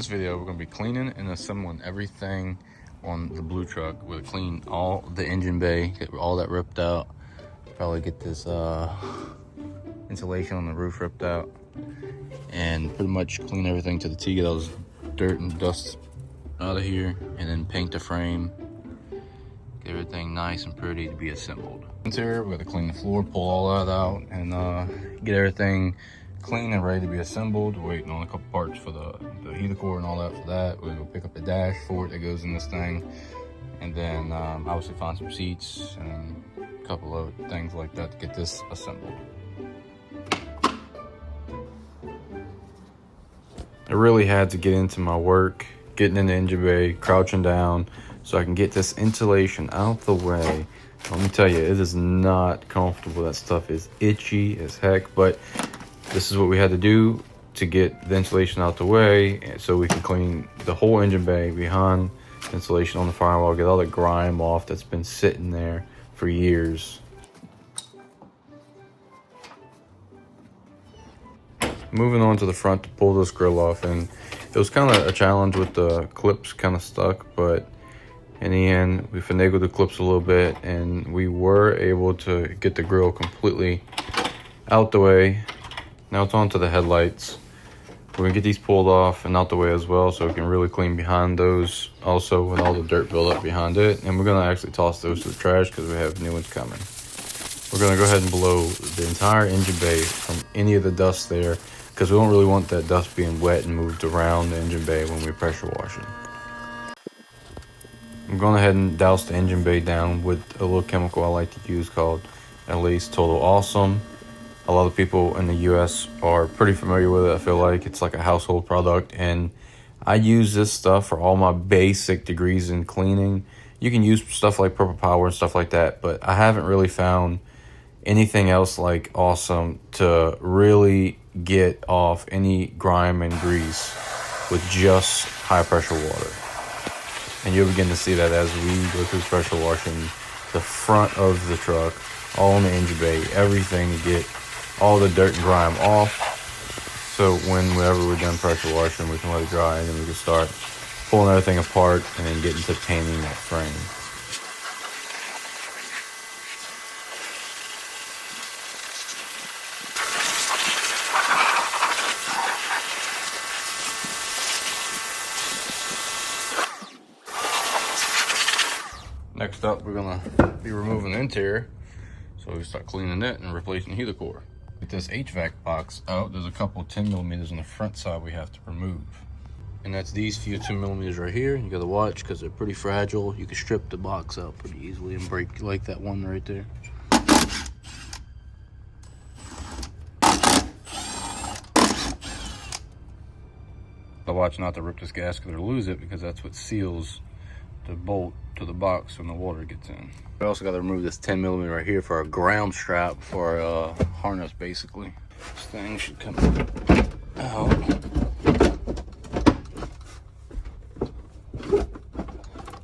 This video, we're gonna be cleaning and assembling everything on the blue truck. We'll clean all the engine bay, get all that ripped out. Probably get this insulation on the roof ripped out, and pretty much clean everything to the T, get all this dirt and dust out of here, and then paint the frame. Get everything nice and pretty to be assembled. Interior, we got to clean the floor, pull all that out, and get everything clean and ready to be assembled. We're waiting on a couple parts for the heater core and all that for that. We're gonna pick up the dash for it that goes in this thing, and then obviously find some seats and a couple of things like that to get this assembled. I really had to get into my work, getting in the engine bay, crouching down, so I can get this insulation out the way. Let me tell you, it is not comfortable. That stuff is itchy as heck, but this is what we had to do to get the insulation out the way, so we can clean the whole engine bay behind insulation on the firewall, get all the grime off that's been sitting there for years. Moving on to the front to pull this grill off, and it was kind of a challenge with the clips kind of stuck, but in the end we finagled the clips a little bit and we were able to get the grill completely out the way. Now it's on to the headlights. We're gonna get these pulled off and out the way as well, so we can really clean behind those also with all the dirt buildup behind it. And we're gonna actually toss those to the trash because we have new ones coming. We're gonna go ahead and blow the entire engine bay from any of the dust there, because we don't really want that dust being wet and moved around the engine bay when we pressure wash it. I'm going ahead and douse the engine bay down with a little chemical I like to use called at least Total Awesome. A lot of people in the US are pretty familiar with it. I feel like it's like a household product, and I use this stuff for all my basic degrees in cleaning. You can use stuff like Purple Power and stuff like that, but I haven't really found anything else like Awesome to really get off any grime and grease with just high pressure water. And you'll begin to see that as we go through pressure washing the front of the truck, all in the engine bay, everything to get all the dirt and grime off. So whenever we're done pressure washing, we can let it dry, and then we can start pulling everything apart and then getting to painting that frame. Next up, we're gonna be removing the interior, so we start cleaning it and replacing the heater core. Get this HVAC box out. There's a couple 10mm on the front side we have to remove, and that's these few 10mm right here. You gotta watch because they're pretty fragile. You can strip the box out pretty easily and break like that one right there. But watch not to rip this gasket or lose it, because that's what seals the bolt to the box when the water gets in. We also got to remove this 10mm right here for our ground strap for our harness, basically. This thing should come out.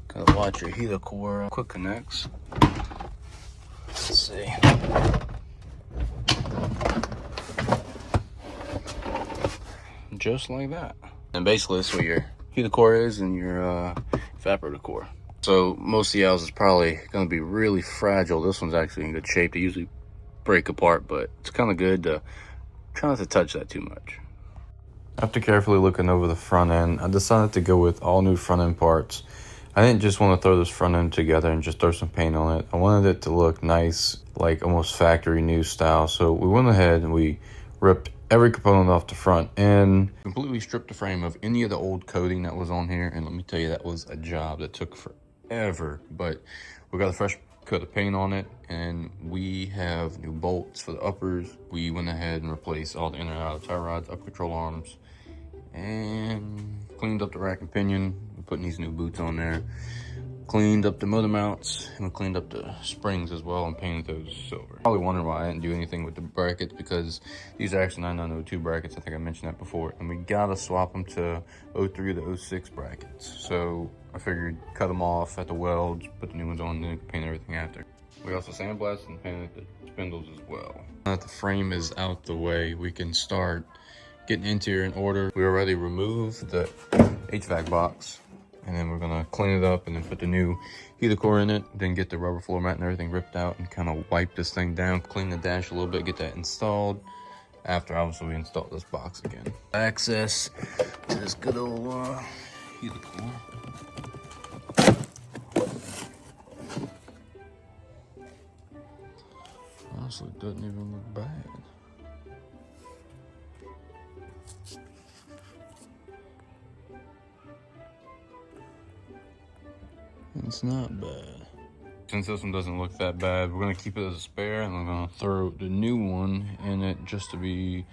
Gotta watch your heater core quick connects. Let's see. Just like that. And basically this is what your heater core is and your evaporator core. So most of y'all's is probably going to be really fragile. This one's actually in good shape. They usually break apart, but it's kind of good to try not to touch that too much. After carefully looking over the front end, I decided to go with all new front end parts. I didn't just want to throw this front end together and just throw some paint on it. I wanted it to look nice, like almost factory new style. So we went ahead and we ripped every component off the front and completely stripped the frame of any of the old coating that was on here. And let me tell you, that was a job that took forever, but we got a fresh coat of paint on it, and we have new bolts for the uppers. We went ahead and replaced all the inner and outer tie rods, up control arms, and cleaned up the rack and pinion. We're putting these new boots on there. Cleaned up the motor mounts, and we cleaned up the springs as well and painted those silver. Probably wondering why I didn't do anything with the brackets, because these are actually 9902 brackets. I think I mentioned that before, and we gotta swap them to 03 to 06 brackets. So I figured cut them off at the welds, put the new ones on, and then paint everything after. We also sandblasted and painted the spindles as well. Now that the frame is out the way, we can start getting the interior in order. We already removed the HVAC box, and then we're gonna clean it up and then put the new heater core in it, then get the rubber floor mat and everything ripped out and kind of wipe this thing down, clean the dash a little bit, get that installed. After obviously we install this box again. Access to this good old heater core. Honestly, it doesn't even look bad. It's not bad. Since this one doesn't look that bad, we're gonna keep it as a spare, and we're gonna throw the new one in it just to be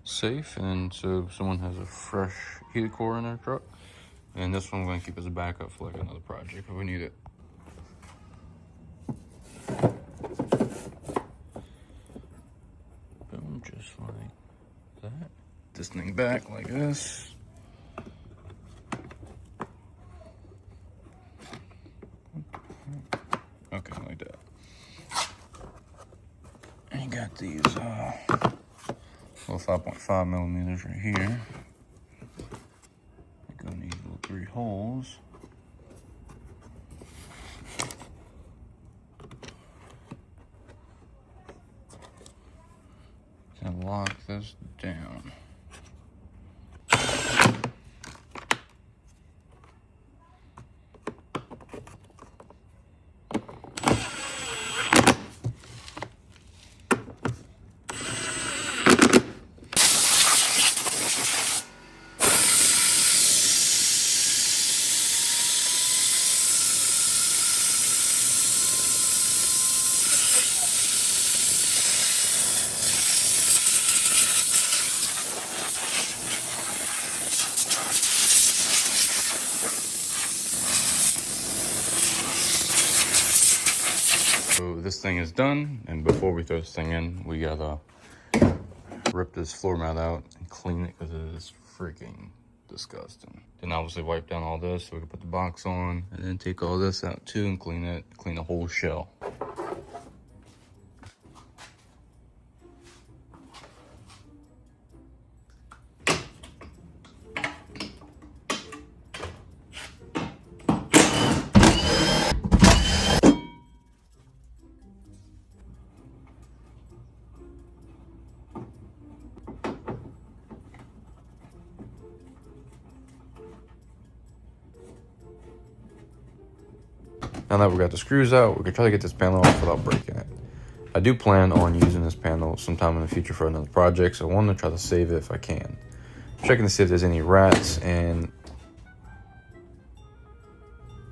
safe, and so someone has a fresh heater core in their truck. And this one we're gonna keep as a backup for like another project if we need it. Boom, just like that. This thing back like this. Okay, like that. And you got these little 5.5 millimeters right here. You're gonna need little 3 holes. And lock this down. So this thing is done, and before we throw this thing in, we gotta rip this floor mat out and clean it because it is freaking disgusting. Then obviously wipe down all this so we can put the box on, and then take all this out too and clean it, clean the whole shell. Now that we got the screws out, we can try to get this panel off without breaking it. I do plan on using this panel sometime in the future for another project, so I want to try to save it if I can. I'm checking to see if there's any rats, and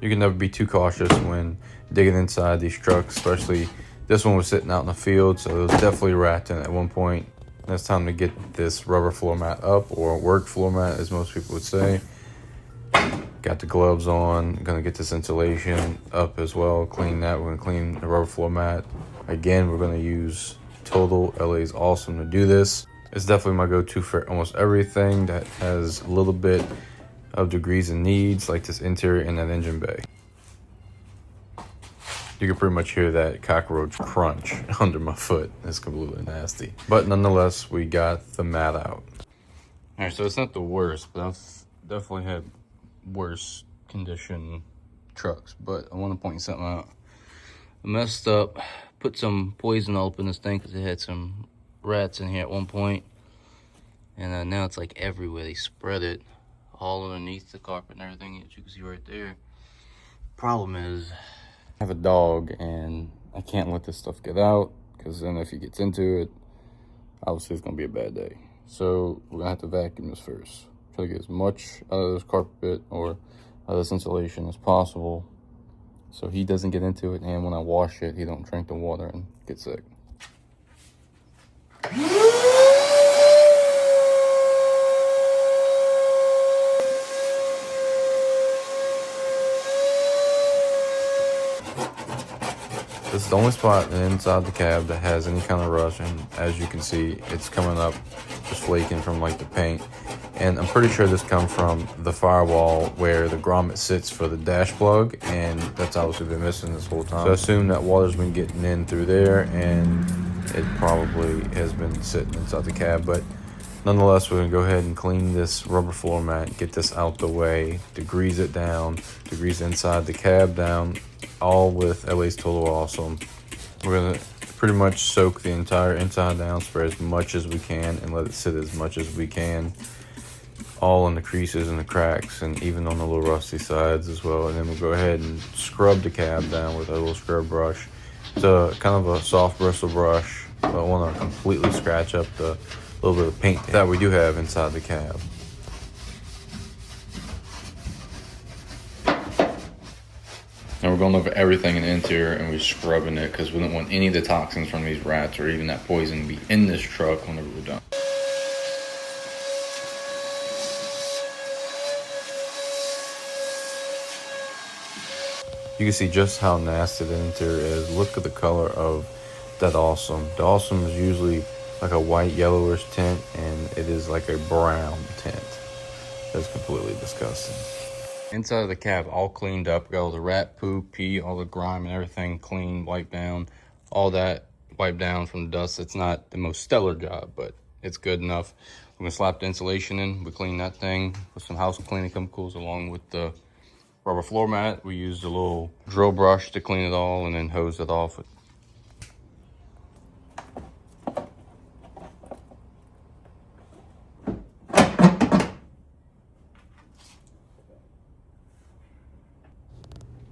you can never be too cautious when digging inside these trucks, especially this one was sitting out in the field, so there was definitely rats in it at one point. And it's time to get this rubber floor mat up, or work floor mat as most people would say. Got the gloves on, gonna get this insulation up as well, clean that. We're gonna clean the rubber floor mat. Again, we're gonna use Total LA's Awesome to do this. It's definitely my go-to for almost everything that has a little bit of degrees and needs, like this interior and that engine bay. You can pretty much hear that cockroach crunch under my foot. It's completely nasty. But nonetheless, we got the mat out. All right, so it's not the worst, but I've definitely had worse condition trucks. But I want to point something out. I messed up, put some poison all up in this thing because it had some rats in here at one point, and now it's like everywhere. They spread it all underneath the carpet and everything, as you can see right there. Problem is, I have a dog and I can't let this stuff get out, because then if he gets into it, obviously it's gonna be a bad day. So we're gonna have to vacuum this first. Try to get as much out of this carpet or out of this insulation as possible, so he doesn't get into it, and when I wash it, he don't drink the water and get sick. This is the only spot inside the cab that has any kind of rust, and as you can see, it's coming up, just flaking from like the paint. And I'm pretty sure this comes from the firewall where the grommet sits for the dash plug, and that's obviously been missing this whole time. So I assume that water's been getting in through there, and it probably has been sitting inside the cab. But Nonetheless, we're gonna go ahead and clean this rubber floor mat, get this out the way, degrease it down, degrease inside the cab down, all with LA's Total Awesome. We're gonna pretty much soak the entire inside down, spray as much as we can, and let it sit as much as we can, all in the creases and the cracks, and even on the little rusty sides as well. And then we'll go ahead and scrub the cab down with a little scrub brush. It's a kind of a soft bristle brush. I don't want to completely scratch up the little bit of paint that we do have inside the cab. Now we're going over everything in the interior and we're scrubbing it because we don't want any of the toxins from these rats or even that poison to be in this truck whenever we're done. You can see just how nasty the interior is. Look at the color of that Awesome. The Awesome is usually like a white yellowish tint, and it is like a brown tint. That's completely disgusting. Inside of the cab all cleaned up. Got all the rat poop, pee, all the grime and everything clean, wiped down. All that wiped down from the dust. It's not the most stellar job, but it's good enough. I'm gonna slap the insulation in. We clean that thing with some house cleaning chemicals along with the rubber floor mat. We used a little drill brush to clean it all and then hose it off.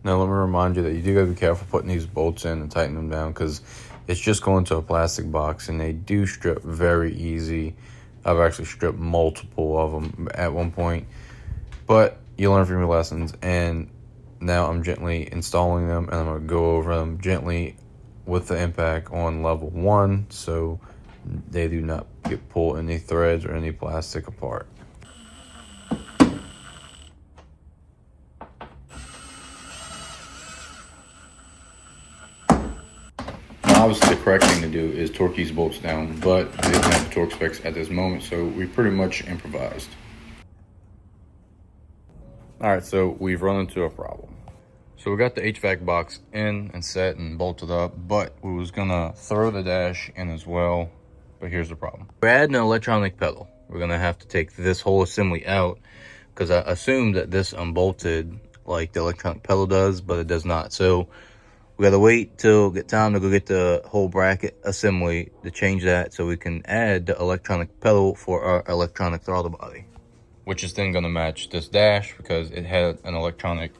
Now let me remind you that you do gotta be careful putting these bolts in and tighten them down, because it's just going to a plastic box and they do strip very easy. I've actually stripped multiple of them at one point, but you learn from your lessons. And now I'm gently installing them, and I'm gonna go over them gently with the impact on level 1 so they do not pull any threads or any plastic apart. Obviously the correct thing to do is torque these bolts down, but we didn't have the torque specs at this moment, so we pretty much improvised. All right, so we've run into a problem. So we got the HVAC box in and set and bolted up, but we was gonna throw the dash in as well, but here's the problem. We're adding an electronic pedal. We're gonna have to take this whole assembly out because I assumed that this unbolted like the electronic pedal does, but it does not. So we gotta wait till get time to go get the whole bracket assembly to change that so we can add the electronic pedal for our electronic throttle body, which is then gonna match this dash because it had an electronic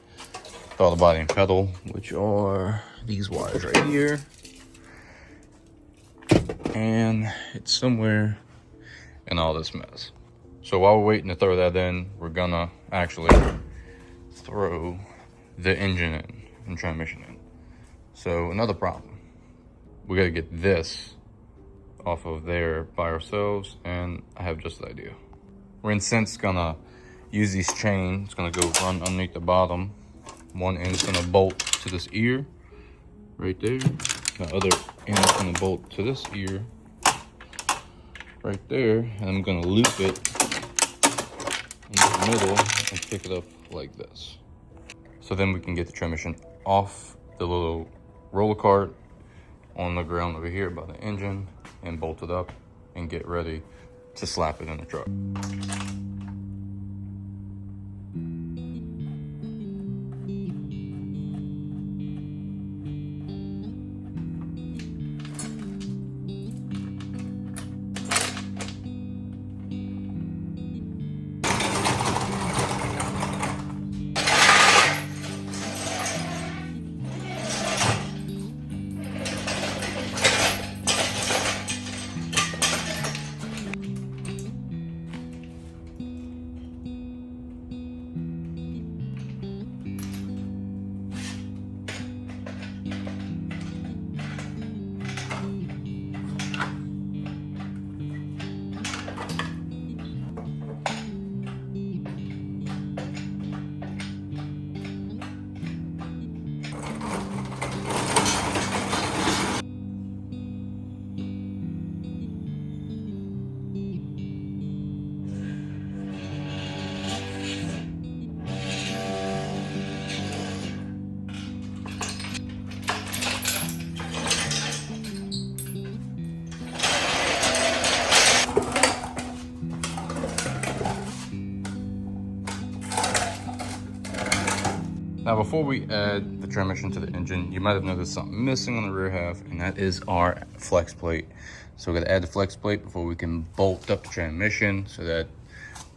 throttle body and pedal, which are these wires right here. And it's somewhere in all this mess. So while we're waiting to throw that in, we're gonna actually throw the engine in and transmission in. So another problem, we gotta get this off of there by ourselves, and I have just the idea. We're in sense gonna use these chains. It's gonna go run underneath the bottom. One end is gonna bolt to this ear right there. The other end is gonna bolt to this ear right there, and I'm gonna loop it in the middle and pick it up like this. So then we can get the transmission off the little roller cart on the ground over here by the engine and bolt it up and get ready to slap it in the truck. Now, before we add the transmission to the engine, you might have noticed something missing on the rear half, and that is our flex plate. So we're gonna add the flex plate before we can bolt up the transmission so that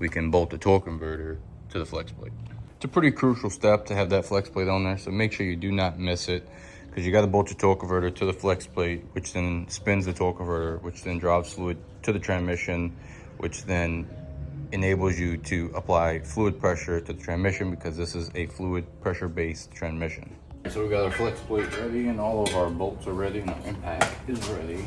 we can bolt the torque converter to the flex plate. It's a pretty crucial step to have that flex plate on there, so make sure you do not miss it, because you gotta bolt your torque converter to the flex plate, which then spins the torque converter, which then drives fluid to the transmission, which then enables you to apply fluid pressure to the transmission, because this is a fluid pressure based transmission. So we got our flex plate ready and all of our bolts are ready and our impact is ready.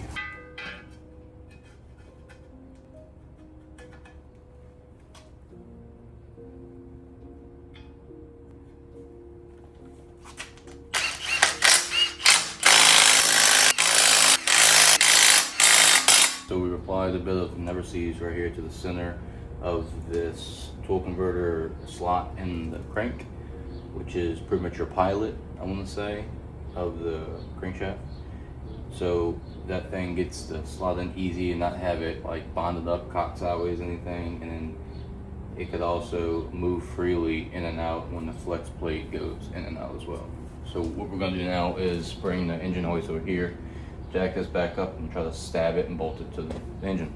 So we applied a bit of never sees right here to the center of this torque converter slot in the crank, which is pretty much your pilot, I want to say, of the crankshaft. So that thing gets to slot in easy and not have it like bonded up, cocked sideways, anything. And then it could also move freely in and out when the flex plate goes in and out as well. So what we're gonna do now is bring the engine hoist over here, jack this back up and try to stab it and bolt it to the engine.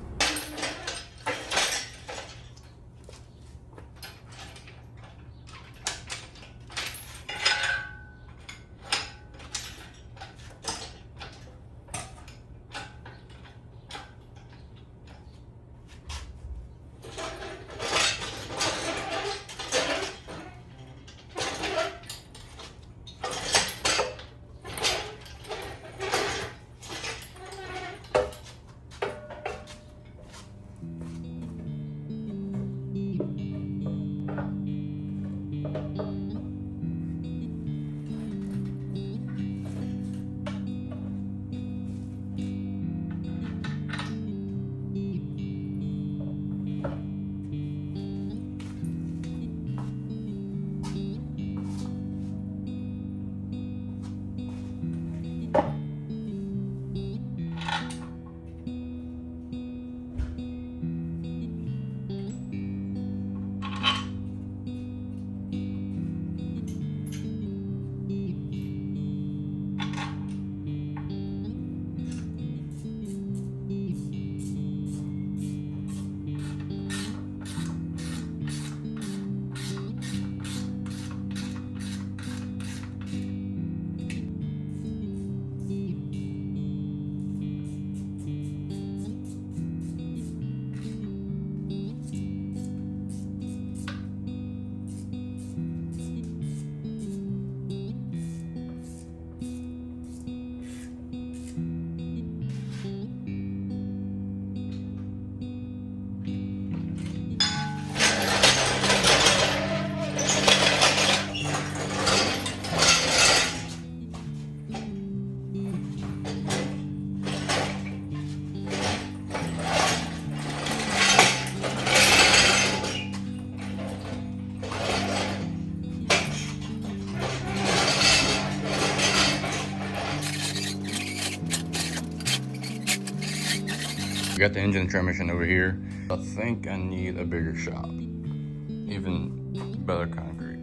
We got the engine and transmission over here. I think I need a bigger shop, even better concrete.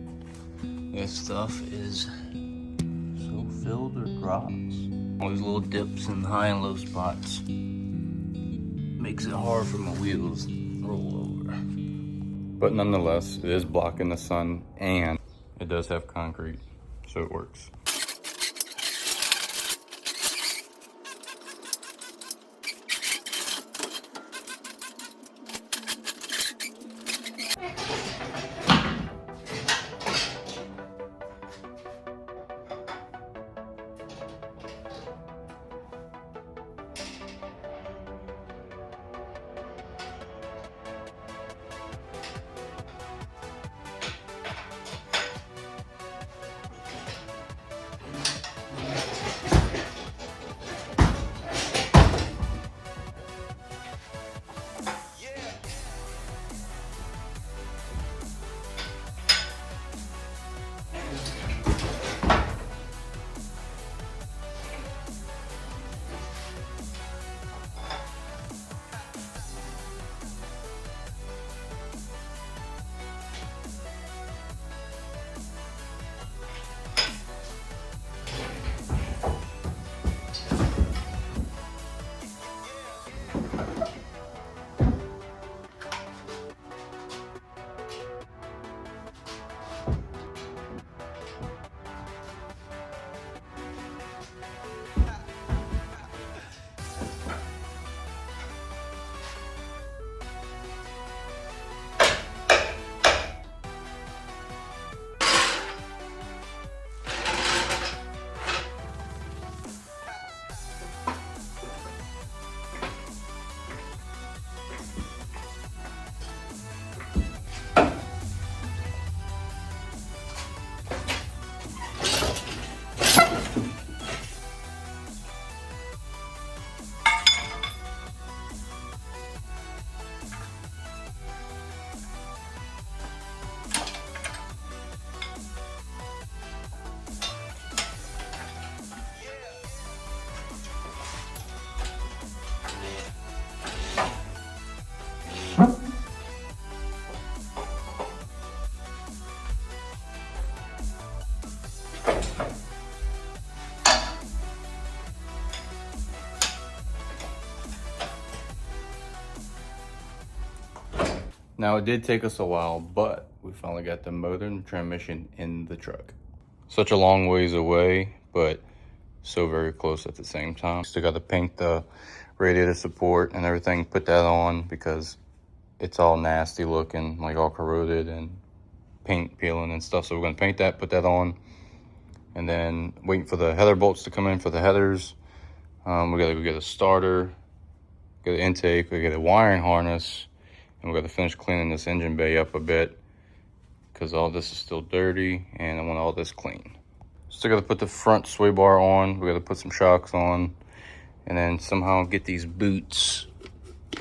This stuff is so filled with rocks. All these little dips and high and low spots makes it hard for my wheels to roll over. But nonetheless, it is blocking the sun and it does have concrete, so it works. Now it did take us a while, but we finally got the motor and the transmission in the truck. Such a long ways away, but so very close at the same time. Still got to paint the radiator support and everything, put that on because it's all nasty looking, like all corroded and paint peeling and stuff. So we're gonna paint that, put that on, and then waiting for the header bolts to come in for the headers. We gotta go get a starter, get an intake, we get a wiring harness, and we gotta finish cleaning this engine bay up a bit because all this is still dirty and I want all this clean. Still gotta put the front sway bar on, we gotta put some shocks on, and then somehow get these boots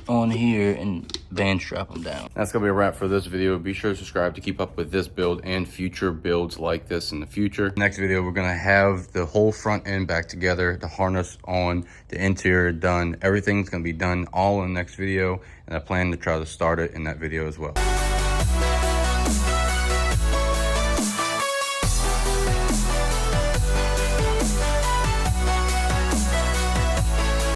on here and band strap them down. That's gonna be a wrap for this video. Be sure to subscribe to keep up with this build and future builds like this in the future. Next video, we're gonna have the whole front end back together, the harness on, the interior done. Everything's gonna be done all in the next video, and I plan to try to start it in that video as well.